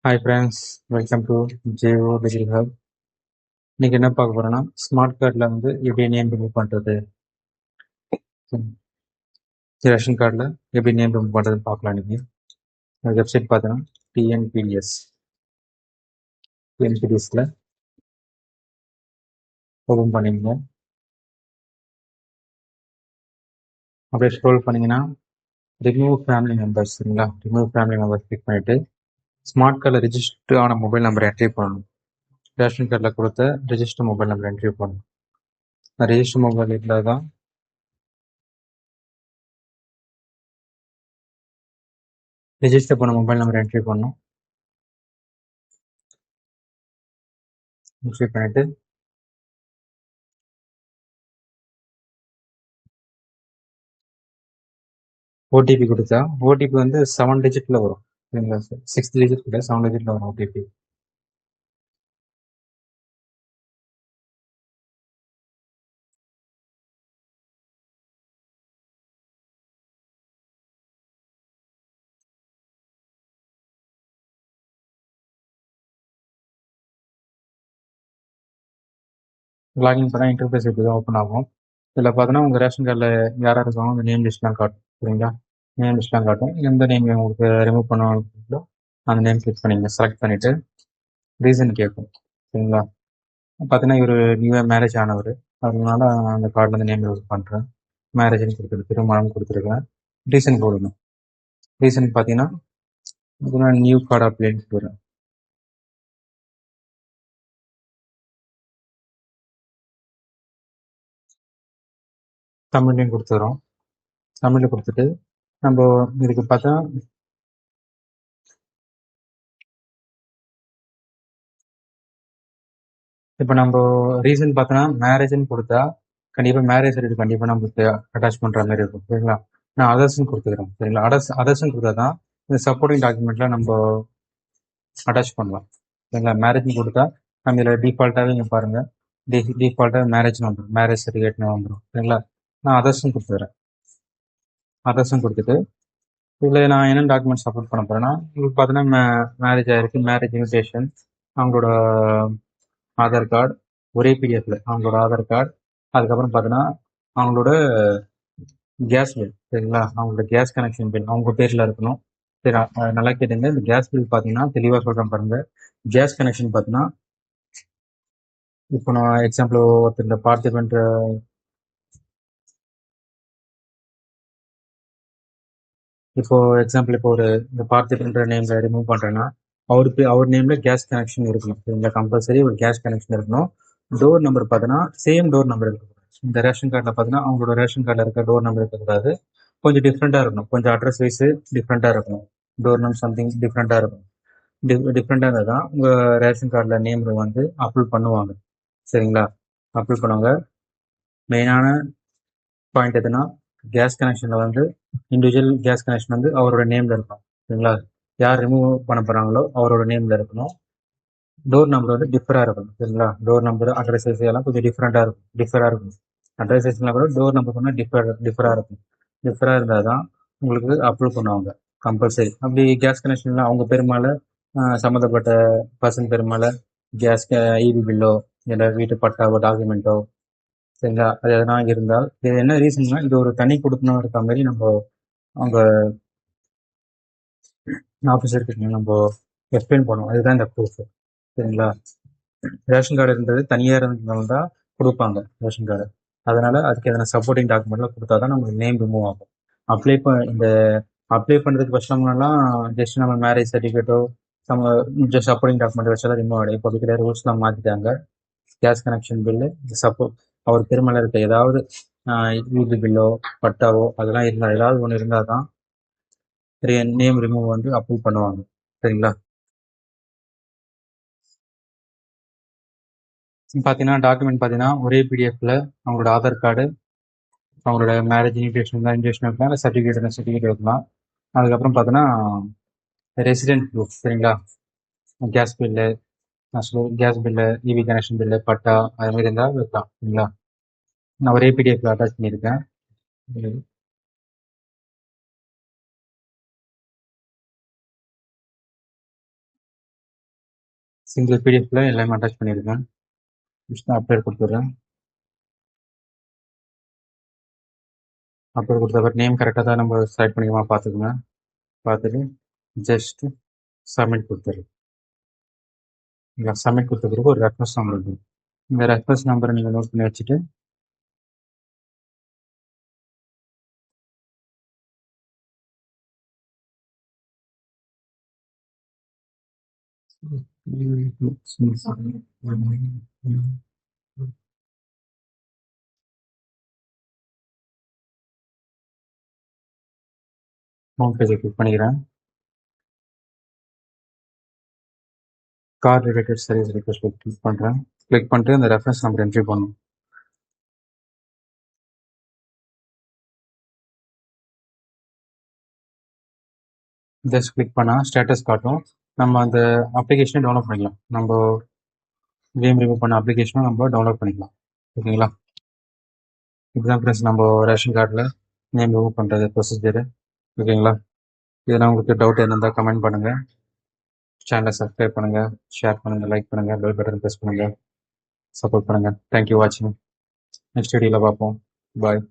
Hi friends, welcome to JO digital hub. இன்னைக்கு என்ன பார்க்க போறோம்னா, ஸ்மார்ட் கார்டில் வந்து எப்படி நேம் ரிமூவ் பண்ணுறது, ரேஷன் கார்டில் எப்படி நேம் ரிமூவ் பண்ணுறதுன்னு பார்க்கலாம். இன்னைக்கு வெப்சைட் பார்த்தோன்னா டிஎன்பிடிஎஸ்ல ஓப்பன் பண்ணிங்க. அப்படியே ஸ்க்ரோல் பண்ணிங்கன்னா ரிமூவ் ஃபேமிலி மெம்பர்ஸ் சரிங்களா. ரிமூவ் ஃபேமிலி மெம்பர்ஸ் கிளிக் பண்ணிவிட்டு ஸ்மார்ட் கார்டில் ரிஜிஸ்டர் ஆன மொபைல் நம்பர் என்ட்ரி பண்ணணும். ரேஷன் கார்டில் கொடுத்த ரிஜிஸ்டர் மொபைல் நம்பர் என்ட்ரி பண்ணணும். ரிஜிஸ்டர் மொபைல் இருந்தால் தான் ரிஜிஸ்டர் பண்ண மொபைல் நம்பர் என்ட்ரி பண்ணணும். என்ட்ரி பண்ணிவிட்டு ஓடிபி கொடுத்தா ஓடிபி வந்து 7 டிஜிட்ல வரும் சரிங்களா. 6 டிஜிட் இல்லை, 7 டிஜிட்ல வரும் ஓடிபி. லாகின் பண்ணால் இன்டர்ஃபேஸ் இப்படி தான் ஓப்பன் ஆகும். இதில் பார்த்தோன்னா உங்கள் ரேஷன் கார்டில் யார் யார் இருக்காங்க அந்த நேம் லிஸ்ட்லாம் காட்டும் சரிங்களா. நேம் லிஸ்ட்லாம் காட்டும். எந்த நேம் உங்களுக்கு ரிமூவ் பண்ணோ அந்த நேம் கிளிக் பண்ணிங்க. செலக்ட் பண்ணிவிட்டு ரீசன் கேட்கும் சரிங்களா. பார்த்தீங்கன்னா இவர் நியூவாக மேரேஜ் ஆனவர், அதனால அந்த கார்டில் வந்து நேம் ரிமூவ் பண்ணுறேன். மேரேஜ்னு கொடுத்துருக்கு, திருமணம் கொடுத்துருக்கேன். ரீசன் போடணும். ரீசன் பார்த்தீங்கன்னா நியூ கார்டு அப்ளைன்னு போடுறேன். தமிழ்லையும் கொடுத்துறோம். தமிழில் கொடுத்துட்டு நம்ம இதுக்கு பார்த்தா இப்போ நம்ம ரீசன் பார்த்தோன்னா மேரேஜ்னு கொடுத்தா கண்டிப்பாக மேரேஜ் சர்டிஃபிகேட் கண்டிப்பாக நம்மளுக்கு அட்டாச் பண்ணுற மாதிரி இருக்கும் சரிங்களா. நான் அதர்ஸ்ன்னு கொடுத்துக்கிறேன் சரிங்களா. அதர்ஸ்ன்னு கொடுத்தா தான் இந்த சப்போர்ட்டிங் டாக்குமெண்ட்ல நம்ம அட்டாச் பண்ணலாம் சரிங்களா. மேரேஜ்னு கொடுத்தா நம்ம இதில் டிஃபால்ட்டாகவே இங்கே பாருங்கள், டிஃபால்ட்டாக மேரேஜ்னு வந்துடும், மேரேஜ் சர்டிஃபிகேட்னு வந்துடும் சரிங்களா. நான் அதர்ஸ்ன்னு கொடுத்துக்கிறேன். அதர்ஸ்ன்னு கொடுத்துட்டு இதில் நான் என்ன டாக்குமெண்ட் சப்போர்ட் பண்ண போகிறேன்னா, உங்களுக்கு பார்த்தீங்கன்னா மேரேஜ் ஆகிருக்கு, மேரேஜ் இன்விடேஷன், அவங்களோட ஆதார் கார்டு, ஒரே பிடிஎஃப்ல அவங்களோட ஆதார் கார்டு, அதுக்கப்புறம் பார்த்தீங்கன்னா அவங்களோட கேஸ் பில் சரிங்களா. அவங்களோட கேஸ் கனெக்ஷன் பில் அவங்க பேரில் இருக்கணும். சரி, நல்லா கேட்டுங்க. இந்த கேஸ் பில் பார்த்தீங்கன்னா தெளிவாக சொல்கிறேன் பாருங்க. கேஸ் கனெக்ஷன் பார்த்தீங்கன்னா இப்போ நான் எக்ஸாம்பிள் ஒருத்தர் இந்த பார்த்திபன்ற இப்போ எக்ஸாம்பிள் இப்போ ஒரு இந்த பார்த்திபன்ற நேம்ல ரிமூவ் பண்ணுறேன்னா அவர் நேம்ல கேஸ் கனெக்ஷன் இருக்கணும் சரிங்களா. கம்பல்சரி ஒரு கேஸ் கனெக்ஷன் இருக்கணும். டோர் நம்பர் பார்த்தீங்கன்னா சேம் டோர் நம்பர் இருக்கக்கூடாது. இந்த ரேஷன் கார்டில் பார்த்தீங்கன்னா அவங்களோட ரேஷன் கார்டில் இருக்க டோர் நம்பர் இருக்கக்கூடாது. கொஞ்சம் டிஃப்ரெண்ட்டாக இருக்கணும். கொஞ்சம் அட்ரஸ் வைஸு டிஃப்ரெண்ட்டாக இருக்கணும். டோர் நம்பர் சம்திங் டிஃப்ரெண்ட்டாக இருக்கணும். டிஃப்ரெண்ட்டாக இருந்தால் தான் உங்கள் ரேஷன் கார்டில் நேம் வந்து அப்லோட் பண்ணுவாங்க சரிங்களா. அப்லோட் பண்ணுவாங்க. மெயினான பாயிண்ட் எதுனா கேஸ் கனெக்ஷனில் வந்து இண்டிவிஜுவல் கேஸ் கனெக்ஷன் வந்து அவரோட நேமில் இருக்கும் சரிங்களா. யார் ரிமூவ் பண்ண போகிறாங்களோ அவரோட நேமில் இருக்கணும். டோர் நம்பர் வந்து டிஃபராக இருக்கணும் சரிங்களா. டோர் நம்பர் அட்ரஸ் எல்லாம் கொஞ்சம் டிஃபராக இருக்கும். அட்ரஸ் எல்லாம் கூட டோர் நம்பர் பண்ணால் டிஃபராக இருக்கும். டிஃபராக இருந்தால் தான் உங்களுக்கு அப்ரூவ் பண்ணுவாங்க கம்பல்சரி. அப்படி கேஸ் கனெக்ஷன்லாம் அவங்க பெருமாள் சம்மந்தப்பட்ட பர்சன் பெருமாள் கேஸ் இபி பில்லோ இல்லை வீட்டு பட்டாவோ டாக்குமெண்ட்டோ சரிங்களா, அது எதனா இருந்தால் இது என்ன ரீசன்னா இது ஒரு தனி கொடுக்கணும் இருக்க மாதிரி நம்ம அவங்க ஆஃபீஸருக்கு நம்ம எக்ஸ்பிளைன் பண்ணுவோம். அதுதான் இந்த ப்ரூஃப் சரிங்களா. ரேஷன் கார்டு இருந்தது தனியாக இருந்ததுனால தான் கொடுப்பாங்க ரேஷன் கார்டு. அதனால அதுக்கு எதனா சப்போர்ட்டிங் டாக்குமெண்ட்லாம் கொடுத்தா தான் நம்மளுக்கு நேம் ரிமூவ் ஆகும். இந்த அப்ளை பண்ணுறதுக்கு வருஷம்லாம் ஜஸ்ட் நம்ம மேரேஜ் சர்டிஃபிகேட்டோ நம்ம ஜஸ்ட் சப்போர்ட்டிங் டாக்குமெண்ட் வச்சாலும் ரிமூவ் ஆகிடும். இப்போ இருக்கிற ரூல்ஸ்லாம் மாற்றிட்டாங்க. கேஸ் கனெக்ஷன் பில்லு, சப்போர்ட் அவர் பெருமையில் இருக்க ஏதாவது யூபி பில்லோ பட்டாவோ அதெல்லாம் இருந்தால் ஏதாவது ஒன்று இருந்தால் தான் நேம் ரிமூவ் வந்து அப்ரூவ் பண்ணுவாங்க சரிங்களா. பார்த்தீங்கன்னா டாக்குமெண்ட் பார்த்தீங்கன்னா ஒரே பிடிஎஃப்ல அவங்களோட ஆதார் கார்டு, அவங்களோட மேரேஜ் இன்விடேஷன் வைக்கலாம், இல்லை சர்டிஃபிகேட் வைக்கலாம். அதுக்கப்புறம் பார்த்தோன்னா ரெசிடென்ட் ப்ரூஃப் சரிங்களா. Gas bill, gas bill, EB connection bill, பட்டா அது மாதிரி இருந்தால் வைக்கலாம் சரிங்களா. நான் ஒரே பிடிஎஃப்ல அட்டாச் பண்ணியிருக்கேன். சிங்கிள் பிடிஎஃப்ல எல்லாமே அட்டாச் பண்ணியிருக்கேன். ஜஸ்ட் அப்லோட் கொடுத்துட்றேன். அப்லோட் கொடுத்த அப்புறம் நேம் கரெக்டாக தான் நம்ம செலக்ட் பண்ணிக்கமா பார்த்துக்குங்க. பார்த்துட்டு ஜஸ்ட் சப்மிட் கொடுத்துரு. இல்லை, சப்மிட் கொடுத்த பிறகு ஒரு ரெஃபரன்ஸ் நம்பர் இருக்கும். இந்த ரெஃபரன்ஸ் நம்பரை நீங்கள் நோட் பண்ணி வச்சுட்டு ஹோம் பேஜை கிளிக் பண்ணிக்கிறேன். Car related service request click பண்ணுறேன். கிளிக் பண்ணிட்டு அந்த ரெஃபரன்ஸ் நம்பர் என்ட்ரி பண்ணணும். ஜஸ்ட் கிளிக் பண்ணால் ஸ்டேட்டஸ் காட்டும். நம்ம அந்த அப்ளிகேஷனை டவுன்லோட் பண்ணிக்கலாம். நம்ம கேம் ரிமூவ் பண்ண அப்ளிகேஷனும் நம்ம டவுன்லோட் பண்ணிக்கலாம். ஓகேங்களா? இதுதான் ஃப்ரெண்ட்ஸ் நம்ம ரேஷன் கார்டில் நேம் ரிமூவ் பண்ணுறது ப்ரொசீஜரு. ஓகேங்களா? இதெல்லாம் உங்களுக்கு டவுட் இருந்தால் கமெண்ட் பண்ணுங்கள். சேனலை சப்ஸ்கிரைப் பண்ணுங்கள், ஷேர் பண்ணுங்கள், லைக் பண்ணுங்கள், பெல் பட்டன் ப்ரெஸ் பண்ணுங்கள், சப்போர்ட் பண்ணுங்கள். தேங்க்யூ வாட்சிங். நெக்ஸ்ட் வீடியோவில் பார்ப்போம். பாய்.